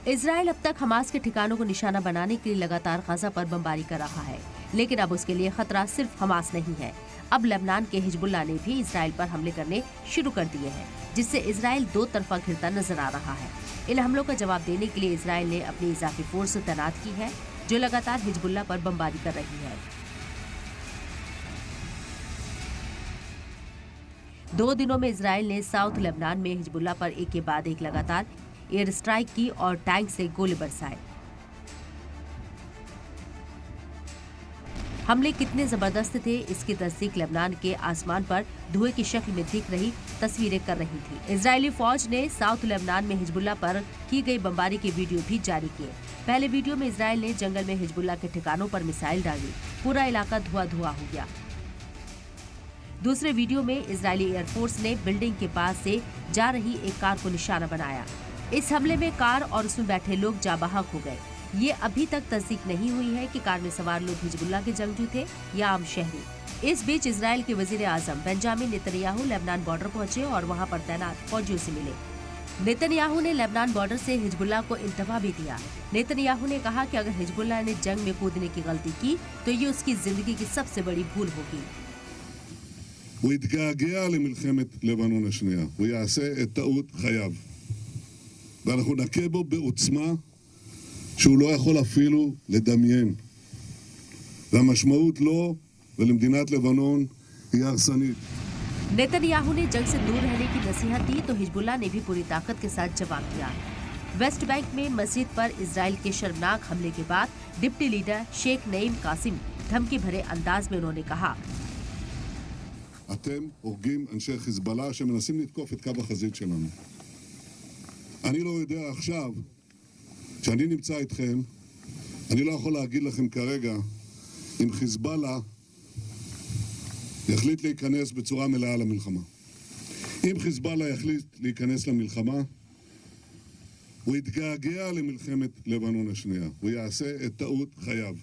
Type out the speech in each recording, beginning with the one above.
Israel अब तक Hamas के ठिकानों को निशाना बनाने के लिए लगातार गाजा पर बमबारी कर रहा है, लेकिन अब उसके लिए खतरा सिर्फ हमास नहीं है। अब लेबनान के हिजबुल्लाह ने भी इजराइल पर हमले करने शुरू कर दिए हैं, जिससे इजराइल दो तरफा घिरता नजर आ रहा है। इन हमलों का जवाब देने के लिए इजराइल ने अपनी इजाफी फोर्स तैनात की है, जो लगातार हिजबुल्लाह पर बमबारी कर रही है। 2 दिनों में इजराइल ने साउथ लेबनान में हिजबुल्लाह पर एक के बाद एक लगातार एयर स्ट्राइक की और टैंक से गोले बरसाए। हमले कितने जबरदस्त थे, इसकी तस्दीक लेबनान के आसमान पर धुएं की शक्ल में दिख रही तस्वीरें कर रही थी। इजरायली फौज ने साउथ लेबनान में हिजबुल्लाह पर की गई बमबारी के वीडियो भी जारी किए। पहले वीडियो में इजराइल ने जंगल में हिजबुल्लाह के ठिकानों पर मिसाइल डाली, पूरा इलाका धुआं हो गया। दूसरे वीडियो में इजरायली एयरफोर्स ने बिल्डिंग के पास से जा रही एक कार को निशाना बनाया। इस हमले में कार और उसमें बैठे लोग जाबाहक हो गए। ये अभी तक तस्दीक नहीं हुई है कि कार में सवार लोग हिजबुल्लाह के जंगजू थे या आम शहरी। इस बीच इजराइल के वजीर आजम बेंजामिन नेतन्याहू लेबनान बॉर्डर पहुंचे और वहां पर तैनात फौजियों से मिले। नेतन्याहू ने लेबनान बॉर्डर से हिजबुल्लाह को इंतबा भी दिया। नेतन्याहू ने कहा कि अगर हिजबुल्लाह ने जंग में कूदने की गलती की तो ये उसकी जिंदगी की सबसे बड़ी भूल होगी। הוא יתגעגע למלחמת לבנון השנייה, הוא יעשה את טעות חייו. ואנחנו נכה בו בעוצמה שהוא לא יכול אפילו לדמיין. והמשמעות לו ולמדינת לבנון היא הרסנית. नेतन्याहू ने जंग से दूर रहने की नसीहत दी तो हिजबुल्लाह ने भी पूरी ताकत के साथ जवाब दिया। वेस्ट बैंक में मस्जिद पर इजराइल के शर्मनाक हमले के बाद डिप्टी लीडर शेख नईम कासिम धमकी भरे अंदाज में उन्होंने कहा, אתם הורגים אנשי חיזבאללה שמנסים לתקוף את קו החזית שלנו. אני לא יודע עכשיו, כשאני נמצא איתכם, אני לא יכול להגיד לכם כרגע אם חיזבאללה יחליט להיכנס בצורה מלאה למלחמה. אם חיזבאללה יחליט להיכנס למלחמה, הוא יתגעגע למלחמת לבנון השנייה. הוא יעשה את טעות חייו.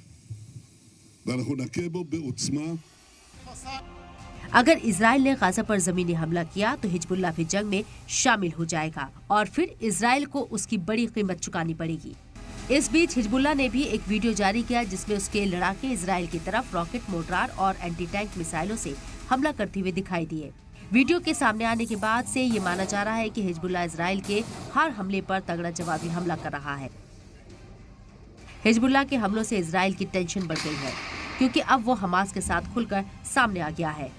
ואנחנו נכה בו בעוצמה. अगर इजराइल ने गाजा पर जमीनी हमला किया तो हिजबुल्लाह भी जंग में शामिल हो जाएगा और फिर इजराइल को उसकी बड़ी कीमत चुकानी पड़ेगी। इस बीच हिजबुल्लाह ने भी एक वीडियो जारी किया जिसमें उसके लड़ाके इजराइल की तरफ रॉकेट, मोर्टार और एंटी टैंक मिसाइलों से हमला करते हुए दिखाई दिए। वीडियो के सामने आने के बाद से ये माना जा रहा है कि हिजबुल्लाह इजराइल के हर हमले पर तगड़ा जवाबी हमला कर रहा है। हिजबुल्लाह के हमलों से इजराइल की टेंशन बढ़ गई है, क्योंकि अब वो हमास के साथ खुलकर सामने आ गया है।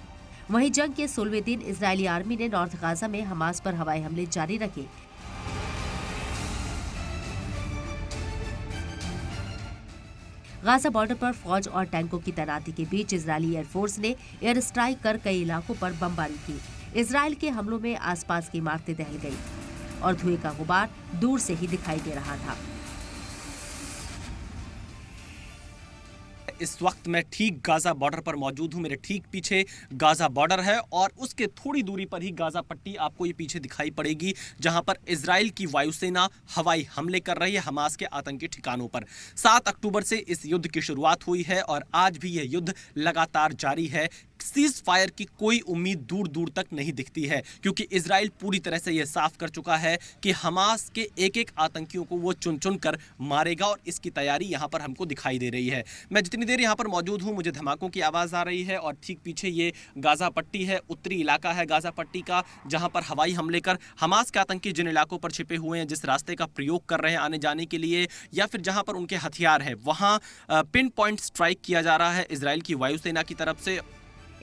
वहीं जंग के 16वें दिन इजरायली आर्मी ने नॉर्थ गाजा में हमास पर हवाई हमले जारी रखे। गाजा बॉर्डर पर फौज और टैंकों की तैनाती के बीच इजरायली एयरफोर्स ने एयर स्ट्राइक कर कई इलाकों पर बमबारी की। इजराइल के हमलों में आसपास की इमारतें दहल गई और धुएं का गुबार दूर से ही दिखाई दे रहा था। इस वक्त मैं ठीक गाजा बॉर्डर पर मौजूद हूं। मेरे ठीक पीछे गाजा बॉर्डर है और उसके थोड़ी दूरी पर ही गाजा पट्टी आपको ये पीछे दिखाई पड़ेगी, जहां पर इजराइल की वायुसेना हवाई हमले कर रही है हमास के आतंकी ठिकानों पर। 7 अक्टूबर से इस युद्ध की शुरुआत हुई है और आज भी यह युद्ध लगातार जारी है। सीज फायर की कोई उम्मीद दूर दूर तक नहीं दिखती है, क्योंकि इजराइल पूरी तरह से यह साफ कर चुका है कि हमास के एक एक आतंकियों को वो चुन चुन कर मारेगा और इसकी तैयारी यहां पर हमको दिखाई दे रही है। मैं जितनी देर यहां पर मौजूद हूं मुझे धमाकों की आवाज़ आ रही है और ठीक पीछे ये गाजा पट्टी है, उत्तरी इलाका है गाजा पट्टी का, जहां पर हवाई हमले कर हमास के आतंकी जिन इलाकों पर छिपे हुए हैं, जिस रास्ते का प्रयोग कर रहे हैं आने जाने के लिए या फिर जहां पर उनके हथियार हैं, वहां पिन पॉइंट स्ट्राइक किया जा रहा है इजराइल की वायुसेना की तरफ से।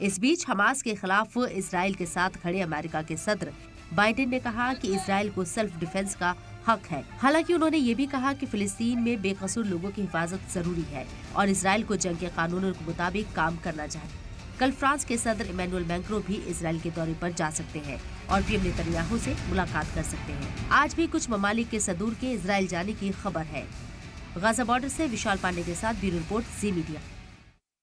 इस बीच हमास के खिलाफ इजराइल के साथ खड़े अमेरिका के सदर बाइडेन ने कहा कि इजराइल को सेल्फ डिफेंस का हक है। हालांकि उन्होंने ये भी कहा कि फिलिस्तीन में बेकसूर लोगों की हिफाजत जरूरी है और इजराइल को जंग के कानूनों के मुताबिक काम करना चाहिए। कल फ्रांस के सदर इमैनुअल मैक्रों भी इजराइल के दौरे पर जा सकते हैं और पीएम नेतन्याहू से मुलाकात कर सकते हैं। आज भी कुछ ममालिक के सदूर के इजराइल जाने की खबर है। गाजा बॉर्डर से विशाल पांडे के साथ ब्यूरो रिपोर्ट, जी मीडिया।